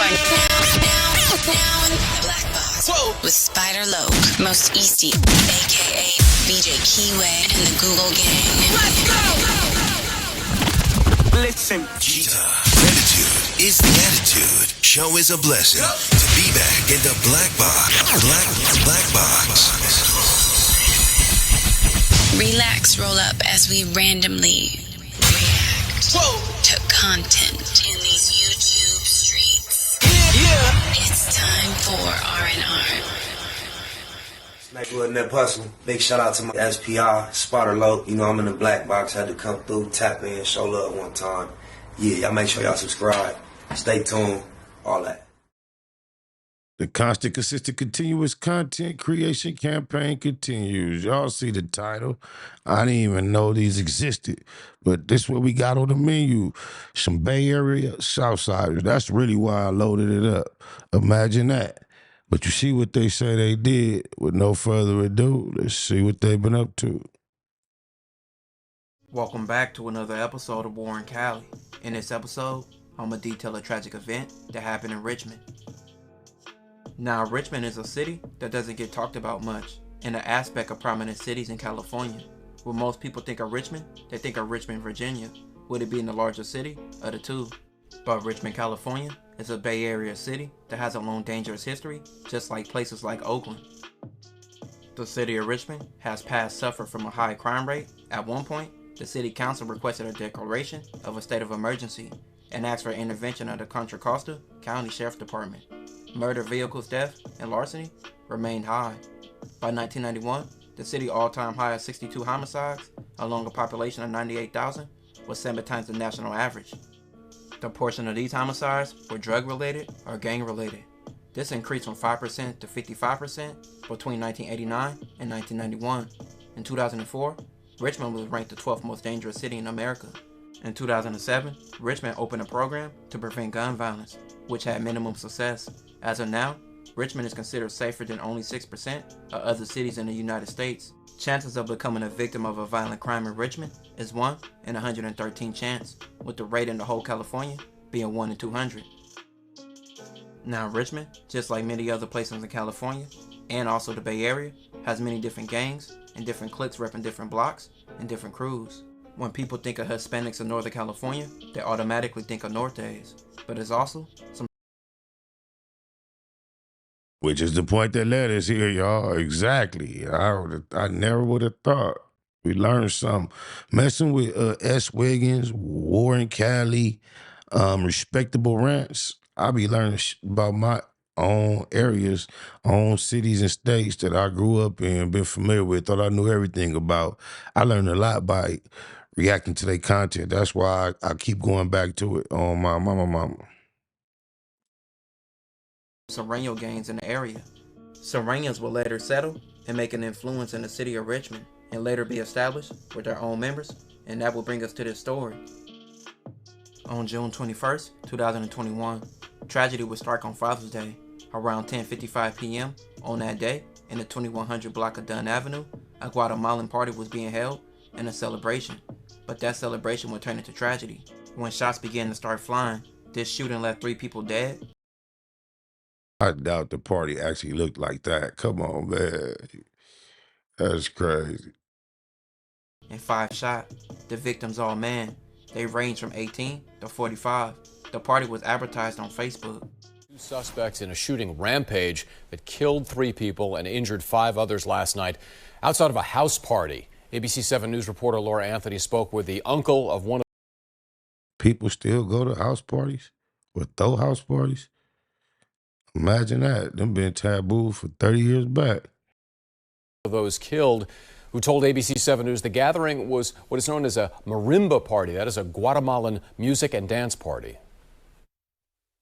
Now in the Black Box with Spider Loke, Most Easty, aka BJ Keyway, and the Google Gang. Let's go! Listen. Gratitude is the attitude. Show is a blessing. To be back in the Black Box. Black Box. Relax, roll up as we randomly react to content in these YouTube streets. Yeah. It's time for R&R. Neighborhood Nip Hustle. Big shout out to my SPI, Spotter Loke. You know, I'm in the Black Box. Had to come through, tap in, show love one time. Yeah, y'all make sure y'all subscribe. Stay tuned. All that. The constant, consistent, continuous content creation campaign continues. Y'all see the title. I didn't even know these existed. But this is what we got on the menu. Some Bay Area Southsiders. That's really why I loaded it up. Imagine that. But you see what they say they did. With no further ado, let's see what they've been up to. Welcome back to another episode of Warren Cali. In this episode, I'm going to detail a tragic event that happened in Richmond. Now, Richmond is a city that doesn't get talked about much in the aspect of prominent cities in California. When most people think of Richmond, they think of Richmond, Virginia, with it being the largest city of the two. But Richmond, California is a Bay Area city that has a long dangerous history, just like places like Oakland. The city of Richmond has past suffered from a high crime rate. At one point, the city council requested a declaration of a state of emergency and asked for intervention of the Contra Costa County Sheriff's Department. Murder, vehicles, theft, and larceny remained high. By 1991, the city all-time high of 62 homicides, along a population of 98,000, was 7 times the national average. The portion of these homicides were drug-related or gang-related. This increased from 5% to 55% between 1989 and 1991. In 2004, Richmond was ranked the 12th most dangerous city in America. In 2007, Richmond opened a program to prevent gun violence, which had minimum success. As of now, Richmond is considered safer than only 6% of other cities in the United States. Chances of becoming a victim of a violent crime in Richmond is 1 in 113 chance, with the rate in the whole California being 1 in 200. Now, Richmond, just like many other places in California, and also the Bay Area, has many different gangs and different cliques repping different blocks and different crews. When people think of Hispanics in Northern California, they automatically think of Nortes, but there's also some. Which is the point that led us here, y'all. Exactly. I never would have thought. We learned something. Messing with S. Wiggins, Warren Cali, respectable rants. I be learning about my own areas, own cities and states that I grew up in, been familiar with, thought I knew everything about. I learned a lot by reacting to their content. That's why I keep going back to it on my mama. Serrano gangs in the area. Serranos will later settle and make an influence in the city of Richmond and later be established with their own members, and that will bring us to this story. On June 21st, 2021, tragedy would strike on Father's Day. Around 10:55 p.m. on that day, in the 2100 block of Dunn Avenue, a Guatemalan party was being held and a celebration, but that celebration would turn into tragedy. When shots began to start flying, this shooting left 3 people dead. I doubt the party actually looked like that. Come on, man. That's crazy. And 5 shot. The victims all men. They range from 18 to 45. The party was advertised on Facebook. 2 suspects in a shooting rampage that killed 3 people and injured 5 others last night outside of a house party. ABC 7 News reporter Laura Anthony spoke with the uncle of one of. People still go to house parties or throw house parties? Imagine that. Them been taboo for 30 years back. Those killed, who told ABC 7 News the gathering was what is known as a marimba party. That is a Guatemalan music and dance party.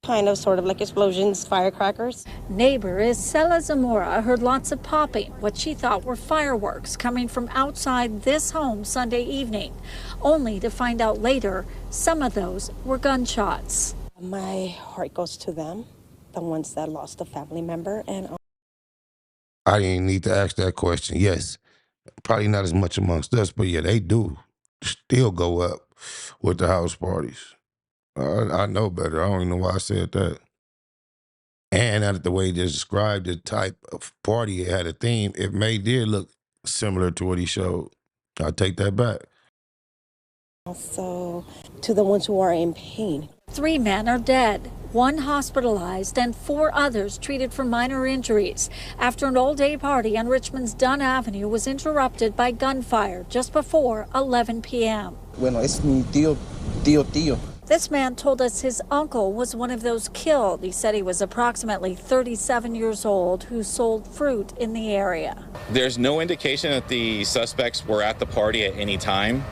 Kind of, sort of like explosions, firecrackers. Neighbor Isela Zamora heard lots of popping, what she thought were fireworks coming from outside this home Sunday evening, only to find out later some of those were gunshots. My heart goes to them, the ones that lost a family member. And I didn't need to ask that question. Yes, probably not as much amongst us, but yeah, they do still go up with the house parties. I know better. I don't even know why I said that. And out of the way he just described the type of party it had a theme, it did look similar to what he showed. I'll take that back. Also, to the ones who are in pain. 3 men are dead, 1 hospitalized, and 4 others treated for minor injuries after an all-day party on Richmond's Dunn Avenue was interrupted by gunfire just before 11 p.m. Bueno, es mi tío. This man told us his uncle was one of those killed. He said he was approximately 37 years old who sold fruit in the area. There's no indication that the suspects were at the party at any time.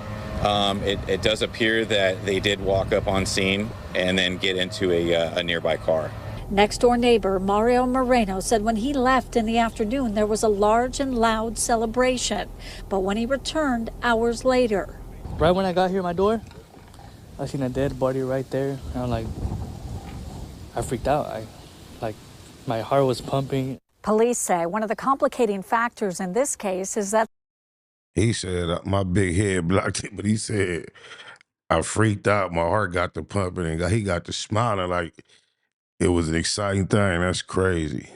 It does appear that they did walk up on scene and then get into a nearby car. Next-door neighbor Mario Moreno said when he left in the afternoon, there was a large and loud celebration. But when he returned hours later. Right when I got here at my door, I seen a dead body right there. And I freaked out. My heart was pumping. Police say one of the complicating factors in this case is that he said, my big head blocked it, but he said, I freaked out. My heart got to pumping, and he got to smiling like it was an exciting thing. That's crazy.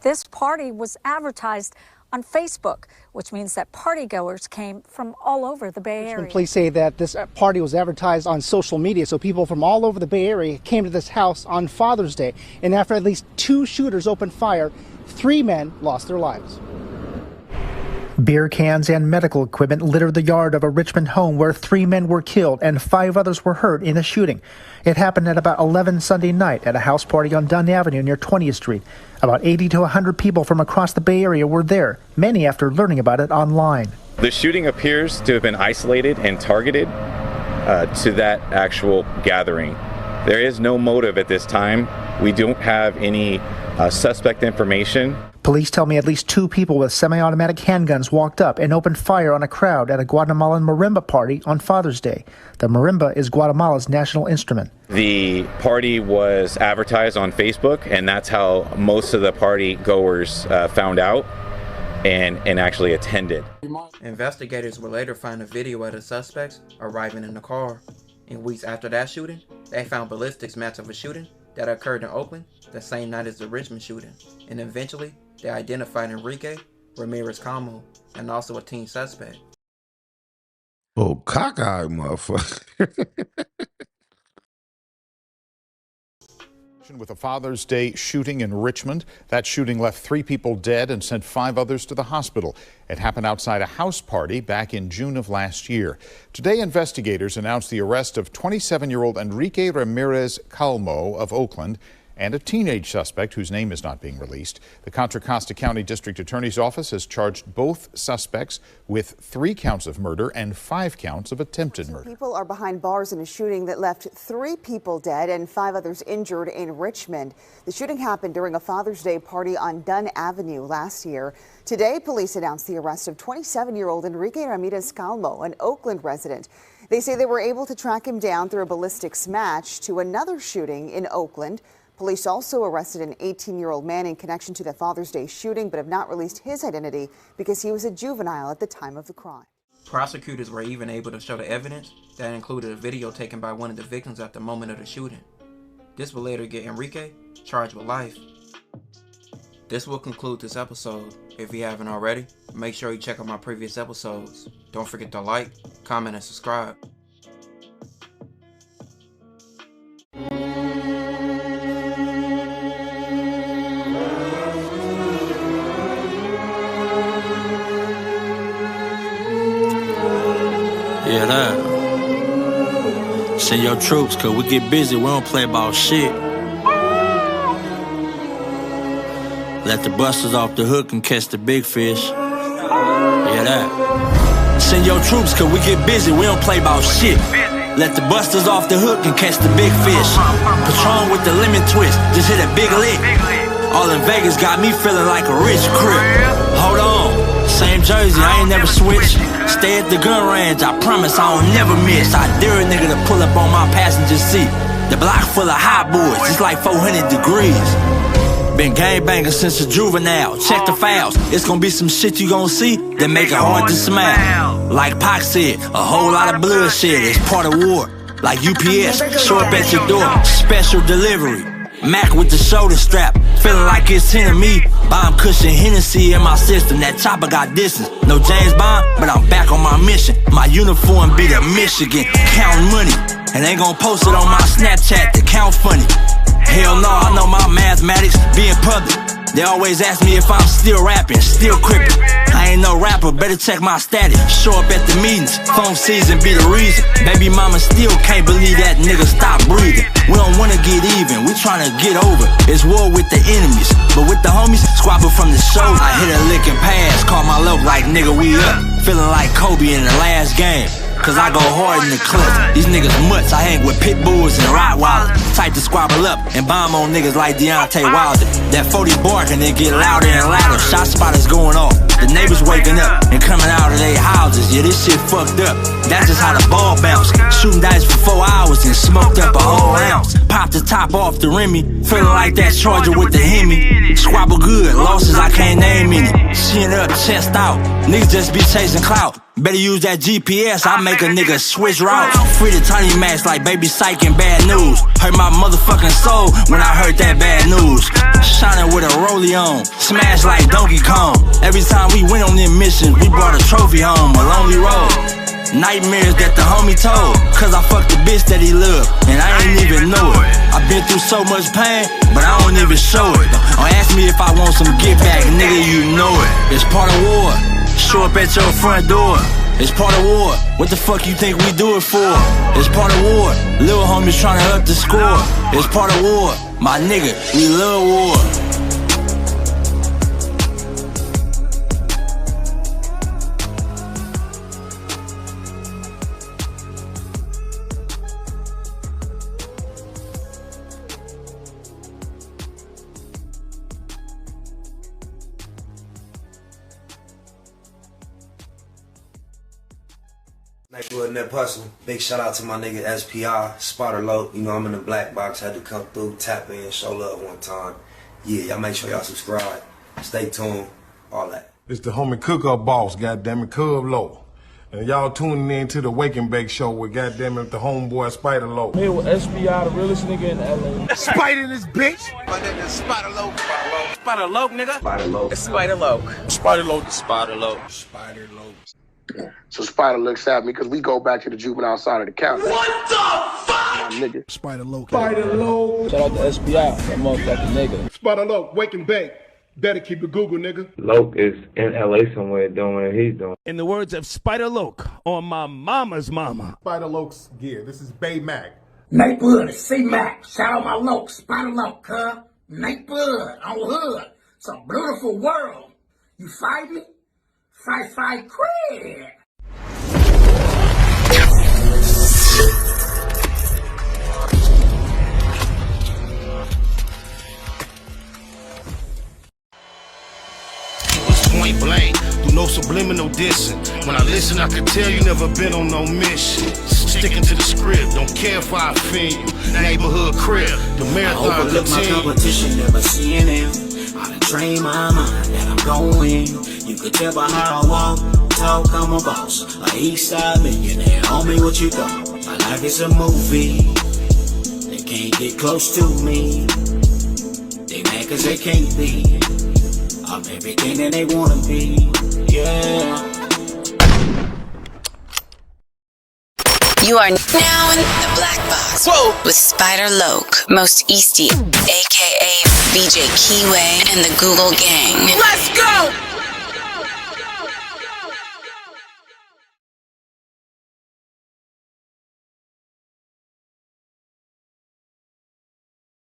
this party was advertised on Facebook, which means that partygoers came from all over the Bay Area. Richmond police say that this party was advertised on social media, so people from all over the Bay Area came to this house on Father's Day. And after at least 2 shooters opened fire, 3 men lost their lives. Beer cans and medical equipment littered the yard of a Richmond home where 3 men were killed and 5 others were hurt in a shooting. It happened at about 11 Sunday night at a house party on Dunn Avenue near 20th Street. About 80 to 100 people from across the Bay Area were there, many after learning about it online. The shooting appears to have been isolated and targeted to that actual gathering. There is no motive at this time. We don't have any suspect information. Police tell me at least 2 people with semi-automatic handguns walked up and opened fire on a crowd at a Guatemalan marimba party on Father's Day. The marimba is Guatemala's national instrument. The party was advertised on Facebook, and that's how most of the party goers found out and actually attended. Investigators would later find a video of the suspects arriving in the car. In weeks after that shooting, they found ballistics match of a shooting that occurred in Oakland the same night as the Richmond shooting, and eventually they identified Enrique Ramirez Calmo and also a teen suspect. Oh, cockeyed motherfucker. With a Father's Day shooting in Richmond. That shooting left 3 people dead and sent 5 others to the hospital. It happened outside a house party back in June of last year. Today, investigators announced the arrest of 27-year-old Enrique Ramirez Calmo of Oakland and a teenage suspect whose name is not being released. The Contra Costa County District Attorney's Office has charged both suspects with 3 counts of murder and 5 counts of attempted murder. People are behind bars in a shooting that left 3 people dead and 5 others injured in Richmond. The shooting happened during a Father's Day party on Dunn Avenue last year. Today, police announced the arrest of 27-year-old Enrique Ramirez Calmo, an Oakland resident. They say they were able to track him down through a ballistics match to another shooting in Oakland. Police also arrested an 18-year-old man in connection to the Father's Day shooting, but have not released his identity because he was a juvenile at the time of the crime. Prosecutors were even able to show the evidence that included a video taken by one of the victims at the moment of the shooting. This will later get Enrique charged with life. This will conclude this episode. If you haven't already, make sure you check out my previous episodes. Don't forget to like, comment, and subscribe. Yeah, that. Send your troops, cause we get busy, we don't play about shit. Let the busters off the hook and catch the big fish. Yeah, that. Send your troops, cause we get busy, we don't play about shit. Let the busters off the hook and catch the big fish. Patron with the lemon twist, just hit a big lick. All in Vegas got me feeling like a rich crip. Hold on. Same jersey, I ain't never switch. Stay at the gun range, I promise I don't never miss. I dare a nigga to pull up on my passenger seat. The block full of hot boys, it's like 400 degrees. Been gangbanging since a juvenile. Check the files, it's gonna be some shit you gon' see that make it hard to smile. Like Pac said, a whole lot of bloodshed, it's part of war. Like UPS, show up at your door, special delivery. Mac with the shoulder strap, feeling like it's 10 of me. Bomb cushion Hennessy in my system, that chopper got distance. No James Bond, but I'm back on my mission. My uniform be the Michigan, counting money. And ain't gon' post it on my Snapchat to count funny. Hell no, I know my mathematics, being public. They always ask me if I'm still rapping, still crippin'. I ain't no rapper, better check my status. Show up at the meetings, phone season be the reason. Baby mama still can't believe that nigga stop breathing. We don't wanna get even, we tryna get over. It's war with the enemies, but with the homies, squabble from the shoulder. I hit a lick and pass, call my luck like nigga we up. Feeling like Kobe in the last game. Cause I go hard in the clutch. These niggas mutts, I hang with pit bulls and Rottweilers. Type to squabble up and bomb on niggas like Deontay Wilder. That 40 bark and it get louder and louder. Shot spotters going off. The neighbors waking up and coming out of their houses. Yeah, this shit fucked up. That's just how the ball bounce. Shooting dice for 4 hours and smoked up a whole ounce. Popped the top off the Remy, feeling like that Charger with the Hemi. Squabble good, losses I can't name any. Chin up, chest out, niggas just be chasing clout. Better use that GPS, I make a nigga switch routes. Free the tiny max like Baby Psych and Bad News. Hurt my motherfucking soul when I heard that bad news. Shining with a rollie on, smash like Donkey Kong. Every time we went on them missions, we brought a trophy home, a lonely road. Nightmares that the homie told, cause I fucked the bitch that he loved, and I ain't even know it. I've been through so much pain, but I don't even show it. Don't ask me if I want some get back, nigga, you know it. It's part of war, show up at your front door. It's part of war, what the fuck you think we do it for? It's part of war, little homies tryna up the score. It's part of war, my nigga, we love war. Nightblood and that hustle. Big shout out to my nigga SPI, Spotter Low. You know I'm in the black box, had to come through, tap in, show love one time. Yeah, y'all make sure y'all subscribe. Stay tuned, all that. It's the homie cook-up boss, goddammit, Cub Low. And y'all tuning in to the Wake and Bake Show with goddammit the homeboy Spider Low. Me with SPI, the realest nigga in LA. Spider this bitch! My nigga is Spider Low. Spider Low, nigga. Spider Low. It's Spider Low. Spider Low. Spider Low. Spider Low. So Spider looks at me because we go back to the juvenile side of the county. What the fuck? My nigga. Spider Low. Spider Low. Shout out to SPI, that motherfucking nigga. Spider Low, Wake and Bake. Better keep it Google, nigga. Loke is in LA somewhere doing what he's doing. In the words of Spider Loke on my mama's mama. Spider Loke's gear. This is Bay Mac. Nightblood, C-Mac. Shout out my Loke, Spider Loke, huh? Nightblood, on hood. It's a beautiful world. You fight me? Fight, cred. Point blank, do no subliminal dissing. When I listen, I can tell you never been on no mission. Sticking to the script, don't care if I offend you. Neighborhood crib, the marathon I overlook my competition, never seeing them. I done trained my mind that I'm going. You could tell by how I walk, talk, I'm a boss. A Eastside millionaire, homie, what you thought? My life is a movie. They can't get close to me. They mad cause they can't be. I'm everything that they wanna be, yeah. You are now in the black box. Whoa. With Spider Loke, Most Easty, aka BJ Keyway, and the Google Gang. Let's go!